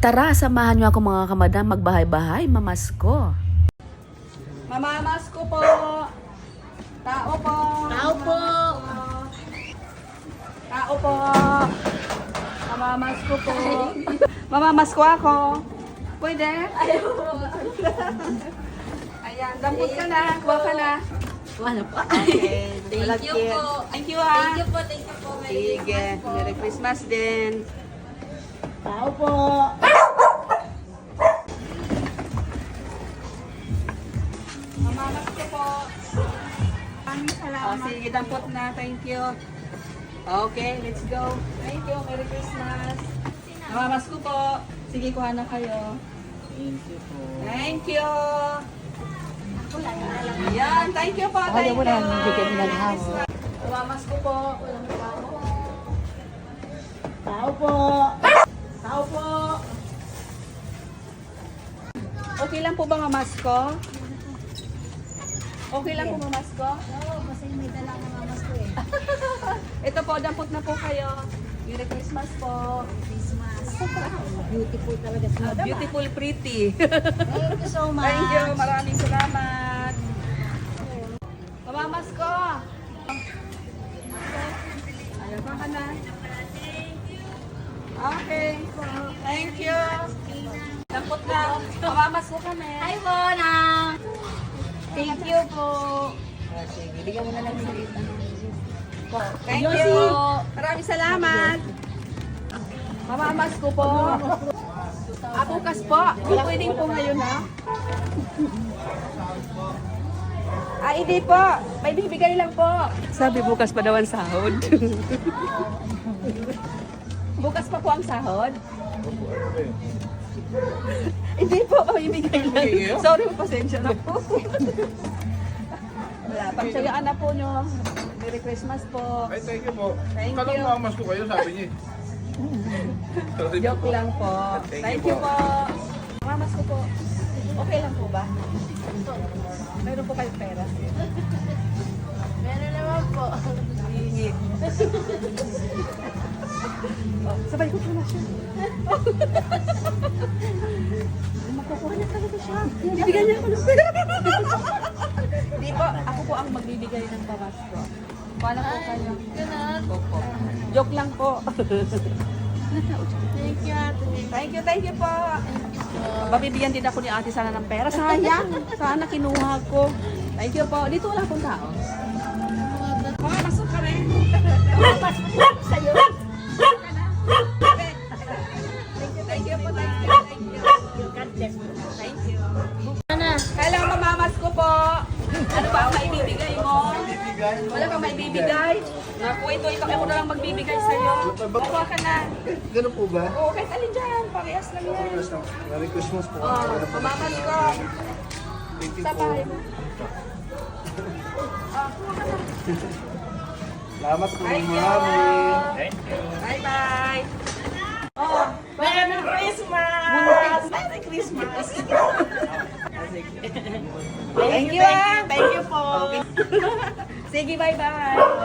Tara, samahan niyo ako mga kamadam magbahay-bahay, mamasko. Mamamasko po. Tao po. Tao po. Tao po. Mamamasko po. Mamamasko ako. Pwede? Ayan, dampot ka na. Kuha ka na. Wala pa. Okay. Thank you po. Thank you ha. Thank you po, thank you po. Sige. Merry Christmas din. Tao po. Mamamasko po. Oh, sige, dampot na. Thank you. Okay, let's go. Thank you. Merry Christmas. Mamamasko po. Sige, kuha na kayo. Thank you po. Thank you. Yan, thank you po. Thank you. Merry Christmas. Mamamasko po. Tao po. Tao po. Okay lang po ba mamasko? Okay lang po mamasko? Oo, kasi may dalang mga masko eh. Ito po, dampot na po kayo. Merry Christmas po. Christmas. Beautiful talaga sila. Beautiful, pretty. Thank you so much. Thank you. Maraming salamat. Mamamasko. Ayaw ka na. Okay. Thank you. Dampot na. Mamamasko kami. Hi po, Nang. Thank you po. Sige, bigyan mo na lang sa Thank you. Maraming salamat. Mamamasko po. Bukas po. Hindi pwedeng po ngayon ha. Hindi po. May bibigay lang po. Sabi bukas pa daw ang sahod. Bukas pa po ang sahod. Hindi po. May bibigay lang. Sorry po. Pasensya na po. Wala. Pagsayaan na po nyo. Merry Christmas po. Ay, thank you po. Thank Kalang you. mamamas ko kayo, sabi niya. Sorry Joke po. lang po. Thank you po. Mamas ko po. Okay lang po ba? Meron po kayong pera? Meron naman po. Hingi. Oh, sabay ko na siya. Makukuha niya talaga siya. Bibigyan niya ako ng pera. Hindi po, ako po ang magbibigay ng pamas ko. Paano po kayo? Ganun. Opo. Joke lang po. Thank you, ate. Thank you po. Babibigyan din ako ni ate sana ng pera. Sayang. Sana kinuha ko. Thank you po. Dito wala akong tao. Mga masok ka rin. Sa'yo. Thank you po. Thank you. God bless you. Thank you. Ano? Hello, mamamas ko po. Ano ba ang maibibigay mo? Wala kang maibibigay? Naku, ito ako na lang magbibigay sa'yo. Kuha ka na. Ganun po ba? Oo, kahit alin dyan. Parehas lang yan. Merry Christmas po. Oh, mamamas ko. Thank you Sa po. bahay mo. Kuha ka na. Salamat po Thank you. marami. Bye-bye. Oh, Merry Christmas! Merry Christmas! Thank you, ah. Thank you po. Sige, bye-bye.